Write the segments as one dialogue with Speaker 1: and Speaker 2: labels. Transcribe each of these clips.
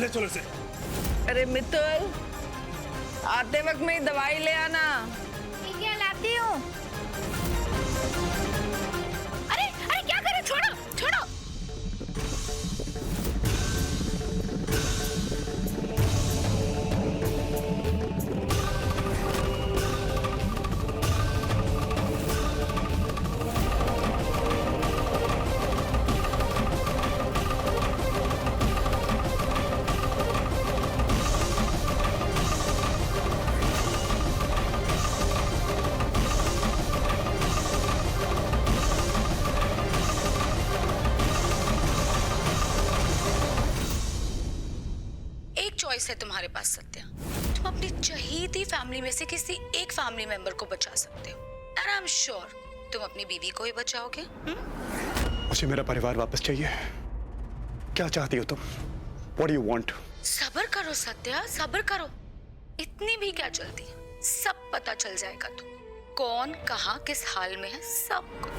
Speaker 1: ले चलो इसे।
Speaker 2: अरे मित्तल, आते वक्त में दवाई ले आना।
Speaker 3: ठीक है, लाती हूँ। अरे अरे क्या करे, छोड़ो छोड़ो।
Speaker 4: चॉइस है तुम्हारे पास सत्या। तुम अपनी चहेती फैमिली में से किसी एक फैमिली मेंबर को बचा सकते हो, एंड आई एम श्योर तुम अपनी बीवी को ही बचाओगे।
Speaker 1: मुझे मेरा परिवार वापस चाहिए। क्या चाहती हो तुम? What do you want?
Speaker 4: सब्र करो सत्या, सब्र करो। इतनी भी क्या जल्दी, सब पता चल जाएगा। तुम कौन कहाँ किस हाल में है सबको।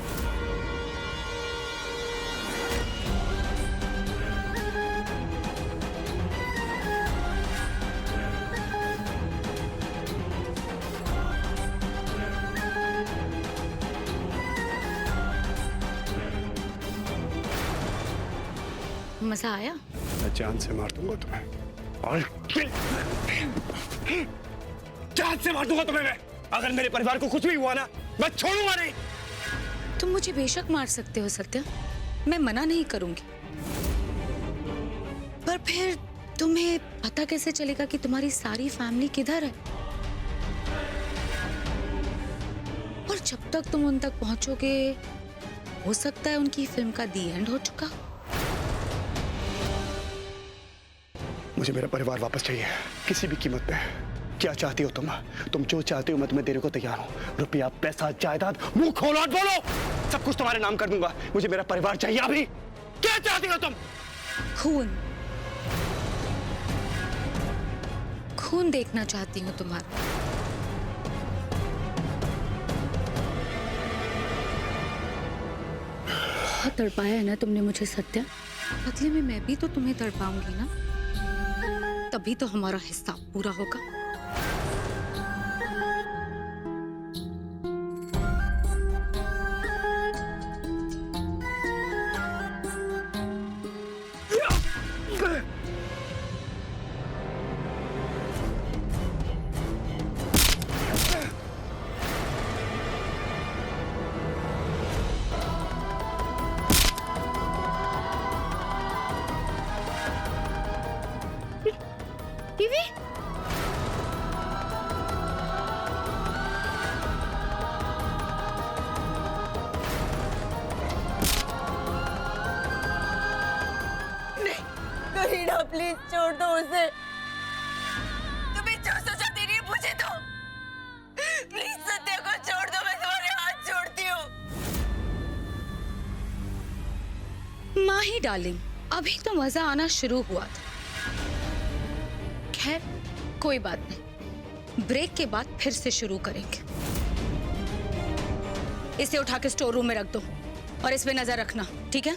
Speaker 4: मजा आया?
Speaker 1: मैं जान से मार दूंगा तुम्हें। और जान से मार दूंगा तुम्हें मैं। अगर मेरे परिवार को कुछ भी हुआ ना, मैं छोड़ूंगा नहीं।
Speaker 4: तुम मुझे बेशक मार सकते हो सत्या, मैं मना नहीं करूंगी, पर फिर तुम्हें पता कैसे चलेगा कि तुम्हारी सारी फैमिली किधर है? और जब तक तुम उन तक पहुंचोगे, हो सकता है उनकी फिल्म का दी एंड हो चुका।
Speaker 1: मुझे मेरा परिवार वापस चाहिए, किसी भी कीमत पे। क्या चाहती हो तुम? तुम जो चाहती हो मैं तुम्हें देने को तैयार हूँ। रुपया, पैसा, जायदाद, मुंह खोलो और बोलो, सब कुछ तुम्हारे नाम कर दूंगा। मुझे मेरा परिवार चाहिए अभी। क्या चाहती हो तुम?
Speaker 4: खून, खून देखना चाहती हूँ तुम्हारा। बहुत तड़पाया है ना तुमने मुझे सत्या, बदले में मैं भी तो तुम्हें तड़पाऊंगी ना, तभी तो हमारा हिसाब पूरा होगा।
Speaker 3: टीवी?
Speaker 2: करीना प्लीज छोड़ दो उसे। तुम्हें जो सोचा तेरी मुझे दो। प्लीज सत्या को छोड़ दो, मैं तुम्हारे हाथ जोड़ती हूँ।
Speaker 4: माही डार्लिंग, अभी तो मजा आना शुरू हुआ था। खैर कोई बात नहीं, ब्रेक के बाद फिर से शुरू करेंगे। इसे उठा के स्टोर रूम में रख दो और इस पे नजर रखना, ठीक है?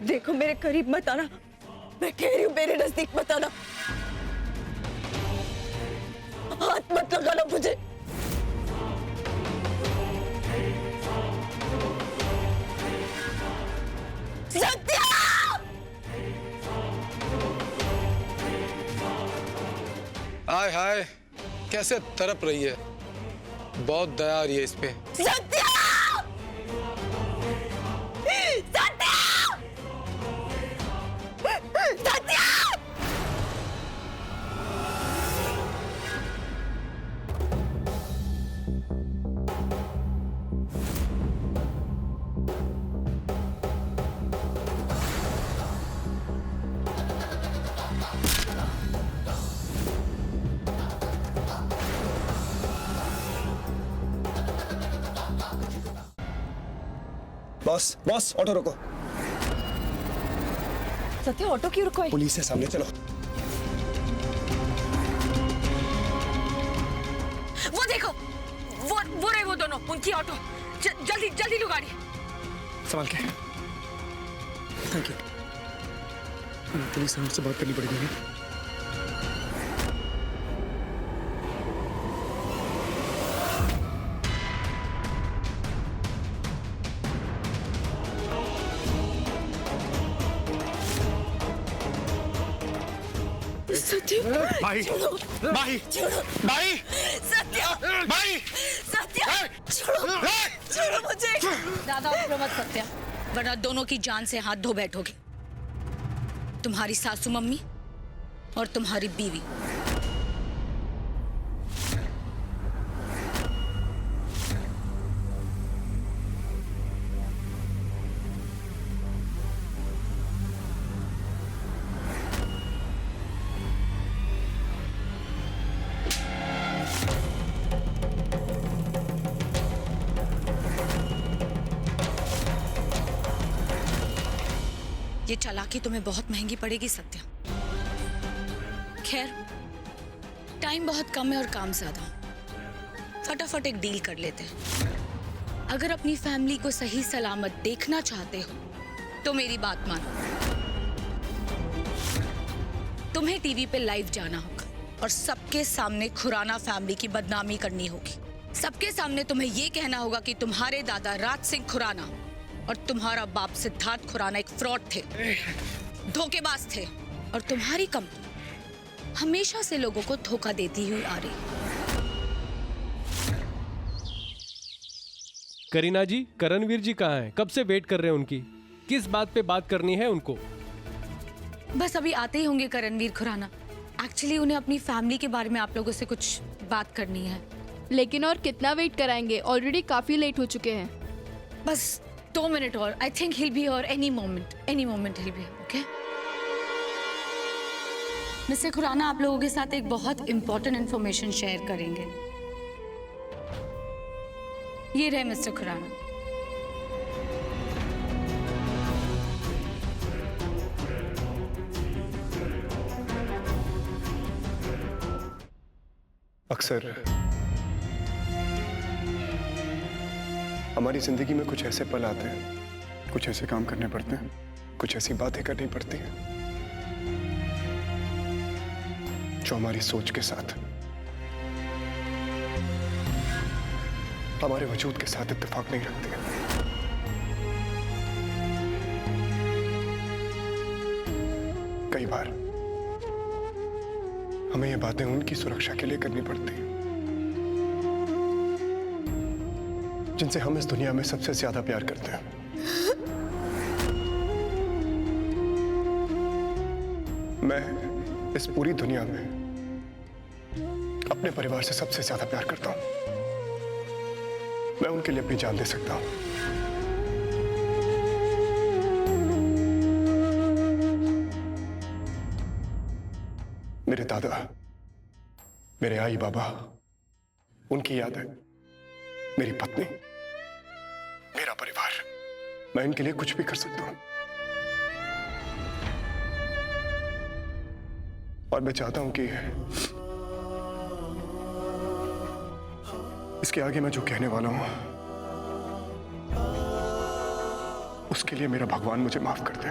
Speaker 2: देखो मेरे करीब मत आना, मैं कह रही हूँ मेरे नजदीक मत आना। हाथ मत लगाना मुझे। सत्या!
Speaker 5: हाय हाय, कैसे तड़प रही है, बहुत दया आ रही है इस पे।
Speaker 2: Satya! Satya! Satya!
Speaker 1: Boss boss auto रोको।
Speaker 2: सत्य ऑटो क्यों रुको है?
Speaker 1: पुलिस है सामने, चलो।
Speaker 2: वो देखो, वो रहे वो दोनों, उनकी ऑटो। जल्दी जल्दी लो गाड़ी।
Speaker 1: संभाल के। Thank you. पुलिस से बात करनी पड़ेगी।
Speaker 2: सत्य
Speaker 1: भाई भाई भाई
Speaker 2: सत्य
Speaker 1: भाई
Speaker 2: सत्य छोड़ो मुझे।
Speaker 4: ज्यादा उम्र मत सत्या, वरना दोनों की जान से हाथ धो बैठोगे। तुम्हारी सासू मम्मी और तुम्हारी बीवी। ये चालाकी तुम्हें बहुत महंगी पड़ेगी सत्या। खैर, टाइम बहुत कम है और काम ज्यादा। फटाफट एक डील कर लेते हैं। अगर अपनी फैमिली को सही सलामत देखना चाहते हो तो मेरी बात मानो। तुम्हें टीवी पे लाइव जाना होगा और सबके सामने खुराना फैमिली की बदनामी करनी होगी। सबके सामने तुम्हें यह कहना होगा कि तुम्हारे दादा राज सिंह खुराना और तुम्हारा बाप सिद्धार्थ खुराना एक फ्रॉड थे, धोखेबाज थे, और तुम्हारी कंपनी हमेशा से लोगों को धोखा देती हुई आ रही।
Speaker 6: करीना जी, करणवीर जी कहाँ हैं? कब से वेट कर रहे हैं उनकी। किस बात पे बात करनी है उनको?
Speaker 4: बस अभी आते ही होंगे करणवीर खुराना। एक्चुअली उन्हें अपनी फैमिली के बारे में आप लोगों से कुछ बात करनी है।
Speaker 3: लेकिन और कितना वेट कराएंगे? ऑलरेडी काफी लेट हो चुके हैं।
Speaker 4: बस 2 मिनट और। I think he'll be here any moment he'll be here, okay? Mister Khurana आप लोगों के साथ एक बहुत इंपॉर्टेंट इंफॉर्मेशन शेयर करेंगे। ये रहे मिस्टर खुराना।
Speaker 1: अक्सर हमारी जिंदगी में कुछ ऐसे पल आते हैं, कुछ ऐसे काम करने पड़ते हैं, कुछ ऐसी बातें करनी पड़ती हैं जो हमारी सोच के साथ, हमारे वजूद के साथ इत्तेफाक नहीं रखती हैं। कई बार हमें ये बातें उनकी सुरक्षा के लिए करनी पड़ती हैं जिनसे हम इस दुनिया में सबसे ज्यादा प्यार करते हैं। मैं इस पूरी दुनिया में अपने परिवार से सबसे ज्यादा प्यार करता हूं। मैं उनके लिए अपनी जान दे सकता हूं। मेरे दादा, मेरे आई बाबा, उनकी याद है, मेरी पत्नी, मेरा परिवार, मैं इनके लिए कुछ भी कर सकता हूं। और मैं चाहता हूं कि इसके आगे मैं जो कहने वाला हूं उसके लिए मेरा भगवान मुझे माफ कर दे।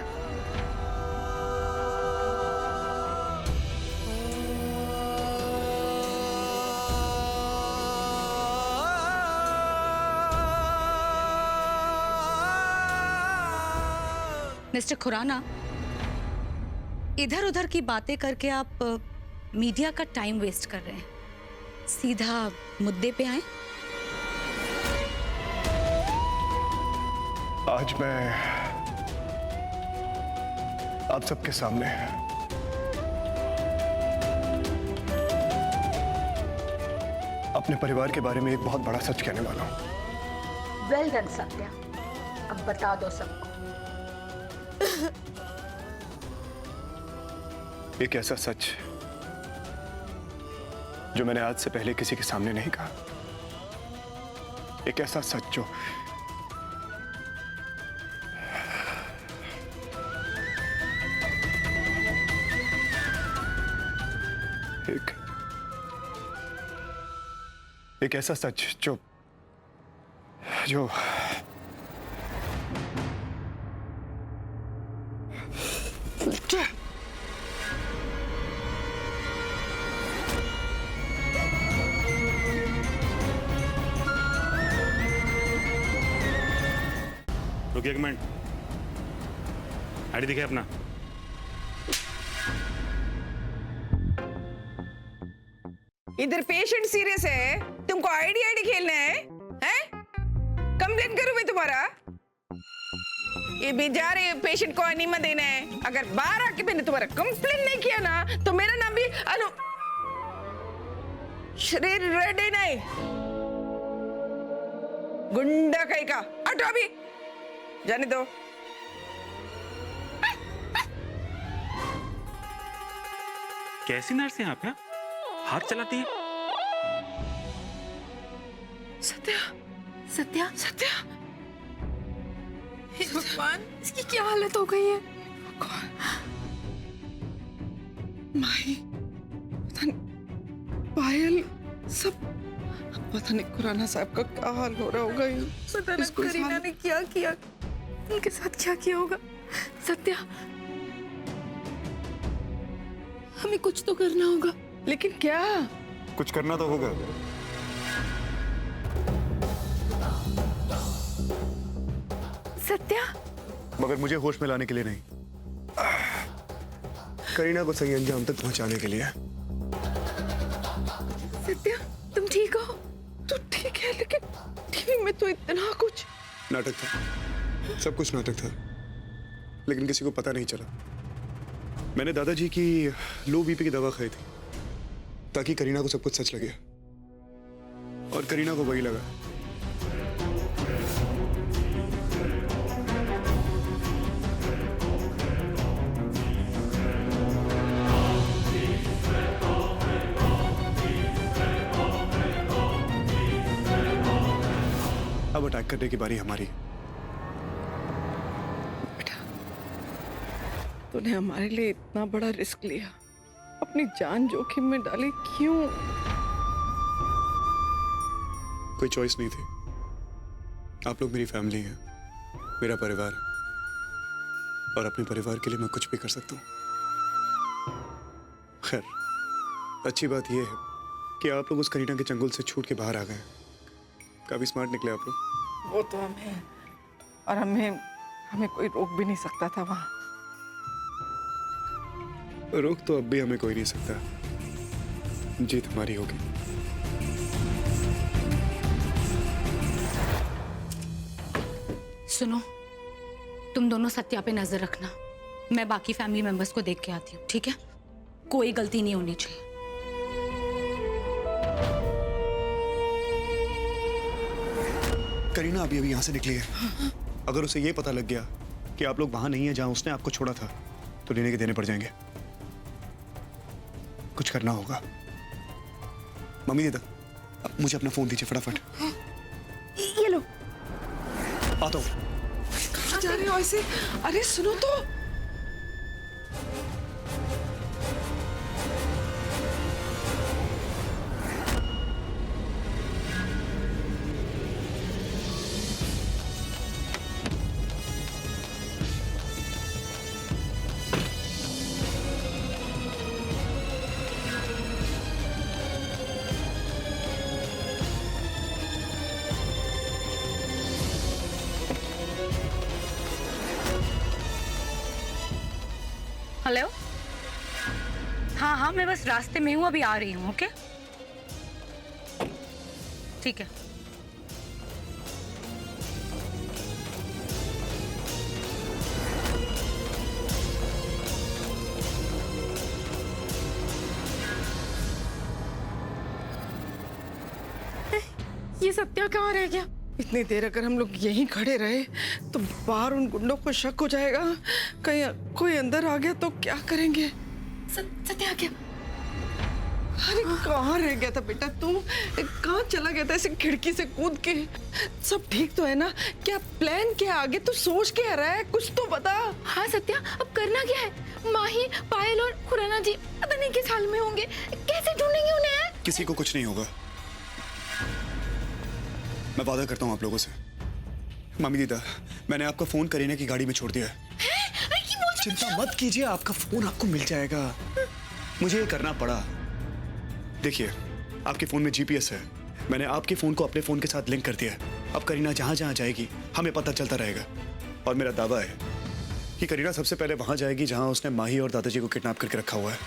Speaker 4: मिस्टर खुराना, इधर उधर की बातें करके आप मीडिया का टाइम वेस्ट कर रहे हैं। सीधा मुद्दे पे आए।
Speaker 1: आज मैं आप सबके सामने अपने परिवार के बारे में एक बहुत बड़ा सच कहने वाला हूं।
Speaker 4: वेल डन सत्या, अब बता दो सबको।
Speaker 1: एक ऐसा सच जो मैंने आज से पहले किसी के सामने नहीं कहा। एक ऐसा सच एक ऐसा सच जो जो
Speaker 7: रुकिए एक मिनट, आईडी दिखे अपना।
Speaker 8: इधर पेशेंट सीरियस है, तुमको आईडी आईडी खेलना है? कंप्लेन करूं मैं तुम्हारा? ये बेचारे पेशेंट को अनीमा देना है। अगर बाहर आके मैंने तुम्हारा कंप्लेन नहीं किया ना तो मेरा नाम भी अनु श्री रेड्डी नहीं, गुंडा कहीं का। हटो अभी, जाने दो।
Speaker 7: कैसी नर्स है आप? यहाँ हाथ चलाती है?
Speaker 8: सत्या,
Speaker 3: सत्या,
Speaker 8: सत्या, हे भगवान,
Speaker 3: इसकी क्या हालत हो गई है?
Speaker 8: माही, पता नहीं, पायल, सब पता नहीं खुराना साहब का क्या हाल हो रहा होगा।
Speaker 3: पता नहीं करीना ने क्या किया, उनके साथ क्या किया होगा। सत्या, हमें कुछ तो करना होगा।
Speaker 8: लेकिन क्या?
Speaker 1: कुछ करना तो होगा।
Speaker 3: सत्या,
Speaker 1: मगर मुझे होश में लाने के लिए नहीं, करीना को सही अंजाम तक पहुंचाने के लिए।
Speaker 3: सत्या, तुम ठीक हो?
Speaker 8: तो ठीक है, लेकिन टीवी में तो इतना कुछ
Speaker 1: नाटक था, सब कुछ नाटक था, लेकिन किसी को पता नहीं चला। मैंने दादाजी की लो बीपी की दवा खाई थी ताकि करीना को सब कुछ सच लगे, और करीना को वही लगा। अब अटैक करने की बारी हमारी।
Speaker 8: बेटा, तूने हमारे लिए इतना बड़ा रिस्क लिया, अपनी जान जोखिम में डाली, क्यों?
Speaker 1: कोई चॉइस नहीं थी। आप लोग मेरी फैमिली हैं, मेरा परिवार है, और अपने परिवार के लिए मैं कुछ भी कर सकता हूँ। खैर, अच्छी बात यह है कि आप लोग उस करीना के चंगुल से छूट के बाहर आ गए। काफी स्मार्ट निकले आप लोग।
Speaker 8: वो तो हमें, और हमें कोई रोक भी नहीं सकता था वहां।
Speaker 1: रोक तो अब भी हमें कोई नहीं सकता, जीत हमारी होगी।
Speaker 4: सुनो, तुम दोनों सत्या पे नजर रखना, मैं बाकी फैमिली मेंबर्स को देख के आती हूँ, ठीक है? कोई गलती नहीं होनी चाहिए।
Speaker 1: करीना अभी अभी यहाँ से निकली है। अगर उसे ये पता लग गया कि आप लोग वहां नहीं है जहां उसने आपको छोड़ा था, तो लेने के देने पड़ जाएंगे। कुछ करना होगा। मम्मी दे दो, अब मुझे अपना फोन दीजिए फटाफट।
Speaker 3: ये लो।
Speaker 1: आता हूँ।
Speaker 8: कहाँ जा रहे हो ऐसे? अरे सुनो तो।
Speaker 4: हेलो, हाँ हाँ, मैं बस रास्ते में हूँ, अभी आ रही हूँ। ओके, ठीक है।
Speaker 3: ये सत्या कहाँ रह गया?
Speaker 8: इतनी देर अगर हम लोग यहीं खड़े रहे तो बाहर उन गुंडों को शक हो जाएगा, कहीं कोई अंदर आ गया तो क्या करेंगे?
Speaker 3: सत्या क्या?
Speaker 8: अरे कहाँ रह गया था बेटा तू? कहाँ चला गया था ऐसे खिड़की से कूद के? सब ठीक तो है ना? क्या प्लान क्या आगे तू सोच क्या रहा है? कुछ तो बता।
Speaker 3: हाँ सत्या, अब करना क्या है? माही, पायल और खुराना जी पता नहीं किस हाल में होंगे। कैसे ढूंढेंगे उन्हें?
Speaker 1: किसी को कुछ नहीं होगा, मैं वादा करता हूँ आप लोगों से। मम्मी दीदा, मैंने आपका फोन करीना की गाड़ी में छोड़ दिया है। चिंता मत कीजिए, आपका फोन आपको मिल जाएगा। मुझे ये करना पड़ा। देखिए, आपके फोन में जीपीएस है, मैंने आपके फोन को अपने फोन के साथ लिंक कर दिया है। अब करीना जहां जहां जाएगी हमें पता चलता रहेगा, और मेरा दावा है कि करीना सबसे पहले वहां जाएगी जहां उसने माही और दादाजी को किडनैप करके रखा हुआ है।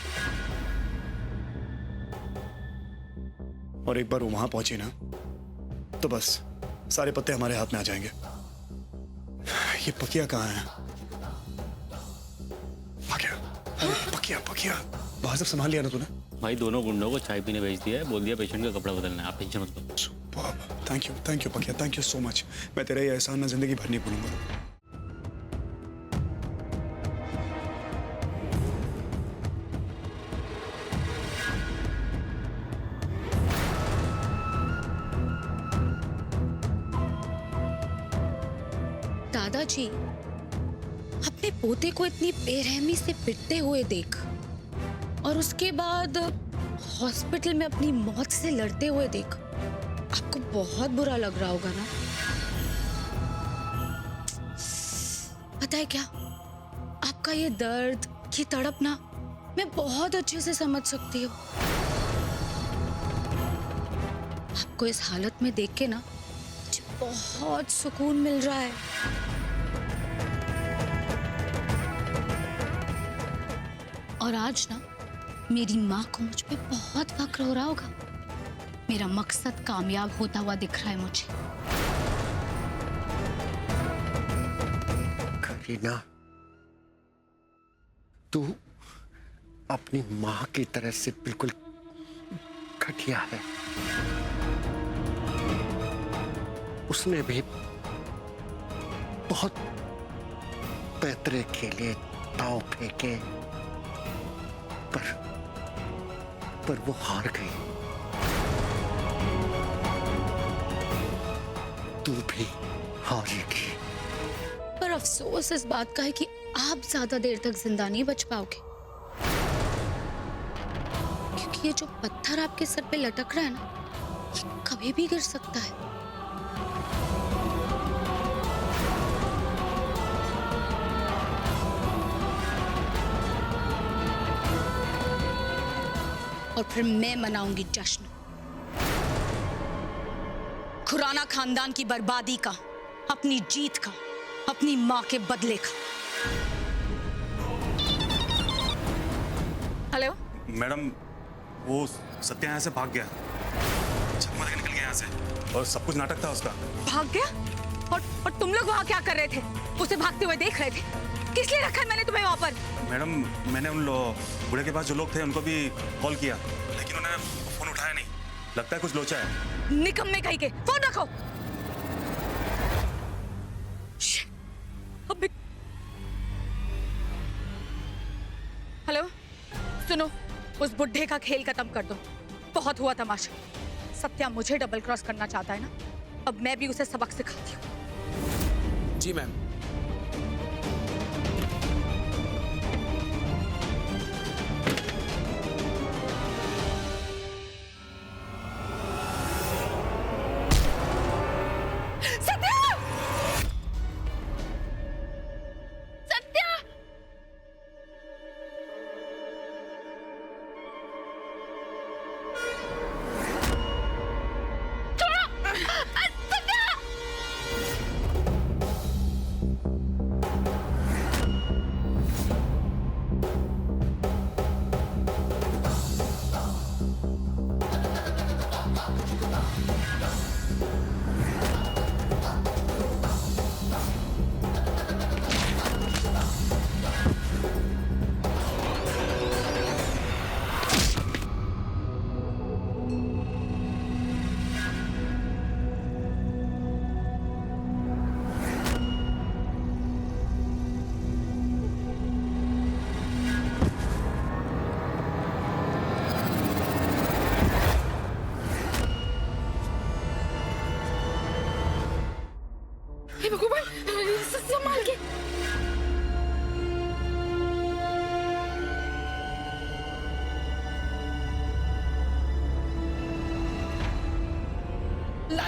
Speaker 1: और एक बार वो वहां पहुंची ना, तो बस सारे पत्ते हमारे हाथ में आ जाएंगे। ये पकिया कहाँ है? पकिया, अरे पकिया पकिया, बाहर सब संभाल लिया ना तूने?
Speaker 9: भाई दोनों गुंडों को चाय पीने भेज दिया है, बोल दिया पेशेंट का कपड़ा बदलना है, आप टेंशन मत लो।
Speaker 1: Thank you Pakiya, thank you so much. मैं तेरा ये एहसान ना जिंदगी भर नहीं भूलूंगा।
Speaker 4: दादाजी, अपने पोते को इतनी बेरहमी से पिटते हुए देख और उसके बाद हॉस्पिटल में अपनी मौत से लड़ते हुए देख, आपको बहुत बुरा लग रहा होगा ना? पता है क्या, आपका ये दर्द, ये तड़प ना मैं बहुत अच्छे से समझ सकती हूँ। आपको इस हालत में देख के ना मुझे बहुत सुकून मिल रहा है। और आज ना मेरी माँ को मुझ पे बहुत फक्र हो रहा होगा। मेरा मकसद कामयाब होता हुआ दिख रहा है मुझे।
Speaker 10: करीना, तू अपनी माँ की तरह से बिल्कुल घटिया है। उसने भी बहुत पैतरे खेले, दांव फेंके, पर वो हार गई। तू भी हारेगी।
Speaker 4: पर अफसोस इस बात का है कि आप ज्यादा देर तक जिंदा नहीं बच पाओगे, क्योंकि ये जो पत्थर आपके सर पे लटक रहा है ना, ये कभी भी गिर सकता है। और फिर मैं मनाऊंगी जश्न, खुराना खानदान की बर्बादी का, अपनी जीत का, अपनी मां के बदले का। हेलो
Speaker 7: मैडम, वो सत्या यहाँ से भाग गया, छकमा देके निकल गया यहाँ से, और सब कुछ नाटक था उसका।
Speaker 4: भाग गया? और तुम लोग वहां क्या कर रहे थे? उसे भागते हुए देख रहे थे? किस लिए रखा है मैंने तुम्हें वहां पर?
Speaker 7: मैडम, मैंने उन बूढ़े के पास जो लोग थे उनको भी कॉल किया, लेकिन उन्होंने फोन उठाया नहीं। लगता है कुछ लोचा है।
Speaker 4: निकम्मे कहीं के, फोन रखो। अबे हेलो, सुनो, उस बुढ़े का खेल खत्म कर दो। बहुत हुआ तमाशा। सत्या मुझे डबल क्रॉस करना चाहता है ना, अब मैं भी उसे सबक सिखाती हूँ।
Speaker 5: जी मैम।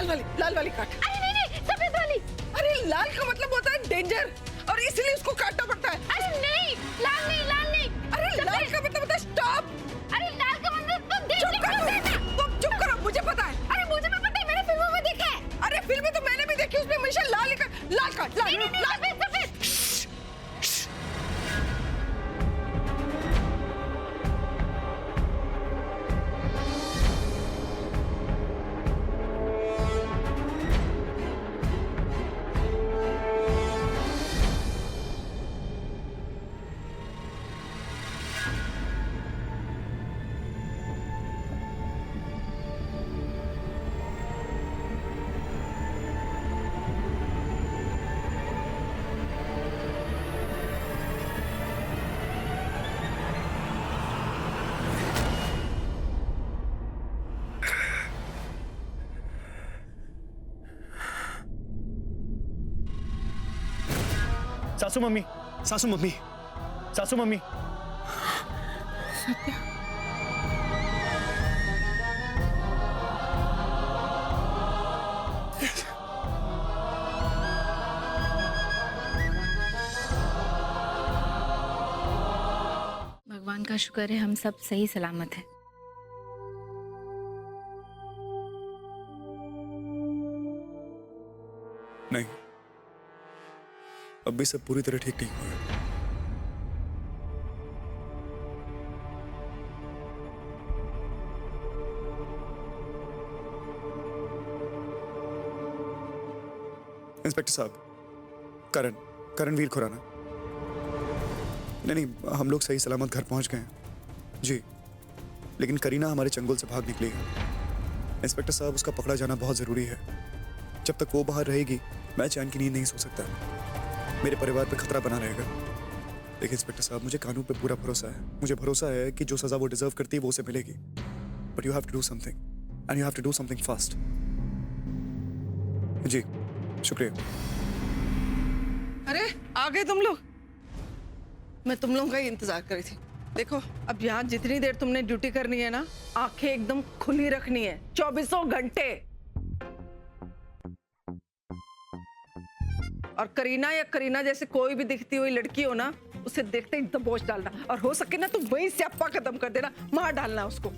Speaker 8: लाल वाली काट।
Speaker 3: अरे नहीं नहीं, सफेद वाली।
Speaker 8: अरे लाल का मतलब होता है डेंजर, और इसलिए उसको काटना पड़ता है।
Speaker 3: अरे नहीं, लाल नहीं, लाल नहीं।
Speaker 8: अरे लाल का मतलब होता है स्टॉप।
Speaker 3: अरे लाल का मतलब तुम
Speaker 8: चुप करो, तुम चुप करो, मुझे पता है।
Speaker 3: अरे मुझे भी पता है, मैंने फिल्मों में देखा है।
Speaker 8: अरे फिल्में तो मैंने भी देखी, उसमें हमेशा लाल ही काट, लाल काट, लाल लाल।
Speaker 3: सफेद सफेद।
Speaker 1: सासू मम्मी, सासू मम्मी, सासू मम्मी।
Speaker 3: भगवान का शुक्र है हम सब सही सलामत हैं।
Speaker 7: नहीं, अब भी सब पूरी तरह ठीक नहीं हुआ है। इंस्पेक्टर साहब, करणवीर खुराना। नहीं, हम लोग सही सलामत घर पहुंच गए हैं जी, लेकिन करीना हमारे चंगुल से भाग निकली है। इंस्पेक्टर साहब, उसका पकड़ा जाना बहुत जरूरी है। जब तक वो बाहर रहेगी मैं चैन की नींद नहीं सो सकता। मेरे परिवार पे खतरा बना रहेगा। देखिए इंस्पेक्टर साहब, मुझे कानून पे पूरा भरोसा है। मुझे भरोसा है कि जो सजा वो डिजर्व करती है वो उसे मिलेगी। But you have to do something, and you have to do something fast. जी शुक्रिया।
Speaker 8: अरे आ गए तुम लोग। मैं तुम लोगों का ही इंतजार कर रही थी। देखो, अब यहाँ जितनी देर तुमने ड्यूटी करनी है ना, आंखें एकदम खुली रखनी है 24 घंटे। और करीना या करीना जैसे कोई भी दिखती हुई लड़की हो ना, उसे देखते ही दबोच डालना, और हो सके ना तो वहीं से स्यापा खत्म कर देना, मार डालना उसको।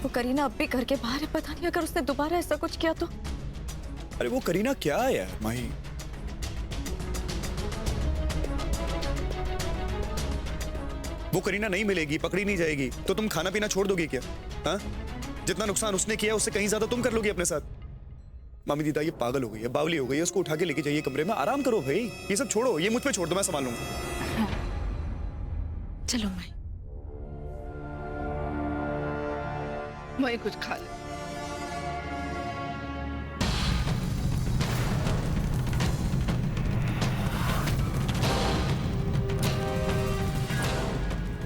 Speaker 2: वो करीना अब भी घर के बाहर है, पता नहीं अगर उसने दोबारा ऐसा कुछ किया तो।
Speaker 7: अरे वो करीना क्या है यार माही? वो करीना नहीं मिलेगी, पकड़ी नहीं जाएगी तो तुम खाना पीना छोड़ दोगी क्या? हाँ, जितना नुकसान उसने किया उससे कहीं ज्यादा तुम कर लोगी अपने साथ। मामी दीदा ये पागल हो गई है, बावली हो गई है, उसको उठा के लेके जाइए कमरे में, आराम करो भाई। ये सब छोड़ो, ये मुझ पे छोड़ दो, मैं संभाल लूंगा।
Speaker 3: चलो माई।
Speaker 8: वही कुछ खा ले।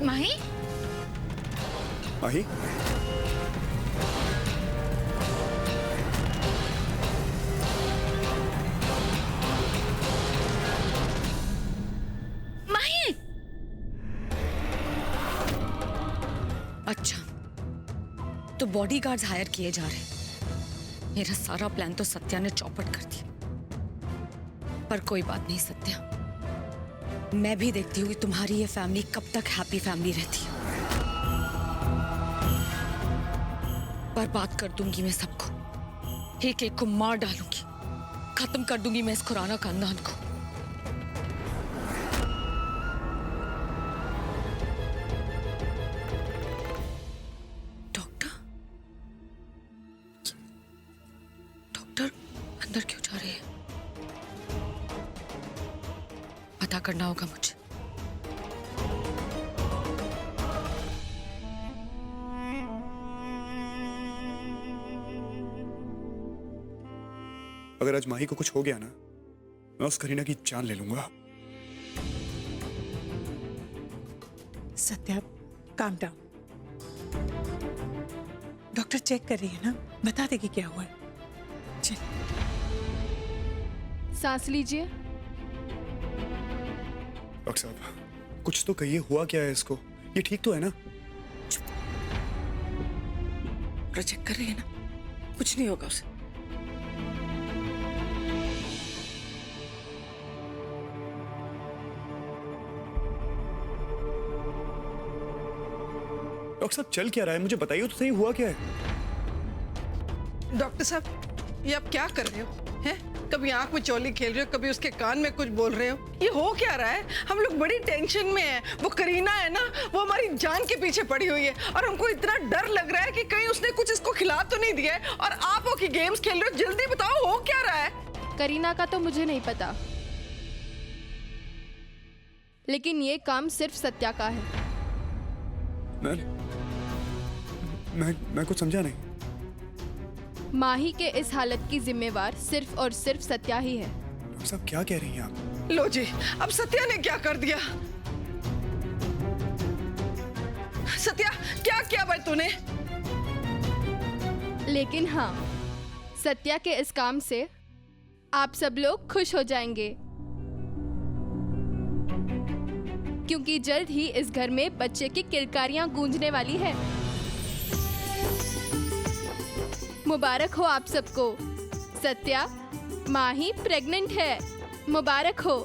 Speaker 3: माही,
Speaker 7: माही,
Speaker 3: माही।
Speaker 4: अच्छा, तो बॉडीगार्ड्स हायर किए जा रहे हैं। मेरा सारा प्लान तो सत्या ने चौपट कर दिया। पर कोई बात नहीं सत्या, मैं भी देखती हूँ कि तुम्हारी ये फैमिली कब तक हैप्पी फैमिली रहती है। बर्बाद कर दूंगी मैं सबको, एक एक को मार डालूंगी, खत्म कर दूंगी मैं इस खुराना खानदान को। डॉक्टर अंदर क्यों जा रहे हैं? पता करना होगा मुझे।
Speaker 7: अगर आज माही को कुछ हो गया ना, मैं उस करीना की जान ले लूंगा।
Speaker 11: Satya, calm down. Doctor check कर रही है ना, बता देगी क्या हुआ है। चल।
Speaker 3: सांस लीजिए।
Speaker 7: डॉक्टर साहब कुछ तो कहिए, हुआ क्या है इसको? ये ठीक तो है ना?
Speaker 8: डॉक्टर चेक कर रही है ना, कुछ नहीं होगा उसे।
Speaker 7: डॉक्टर साहब चल क्या रहा है, मुझे बताइए तो सही, हुआ क्या है?
Speaker 8: डॉक्टर साहब ये आप क्या कर रहे हो हैं? कभी आंख में चौली खेल रहे हो, कभी उसके कान में कुछ बोल रहे हो, ये हो क्या रहा है? हम लोग बड़ी टेंशन में हैं। वो करीना है ना, वो हमारी जान के पीछे पड़ी हुई है और हमको इतना डर लग रहा है कि कहीं उसने कुछ इसको खिला तो नहीं दिया है। और आप हो कि गेम्स खेल रहे हो, जल्दी बताओ हो क्या रहा है?
Speaker 3: करीना का तो मुझे नहीं पता, लेकिन ये काम सिर्फ सत्या का है।
Speaker 7: मैं कुछ समझा नहीं।
Speaker 3: माही के इस हालत की जिम्मेवार सिर्फ और सिर्फ सत्या ही है।
Speaker 7: डॉक्टर साहब क्या कह रही हैं आप?
Speaker 8: लो जी, अब सत्या ने क्या कर दिया? सत्या क्या किया भाई तूने?
Speaker 3: लेकिन हाँ, सत्या के इस काम से आप सब लोग खुश हो जाएंगे, क्योंकि जल्द ही इस घर में बच्चे की किलकारियां गूंजने वाली है। मुबारक हो आप सबको, सत्या माही प्रेग्नेंट है, मुबारक हो।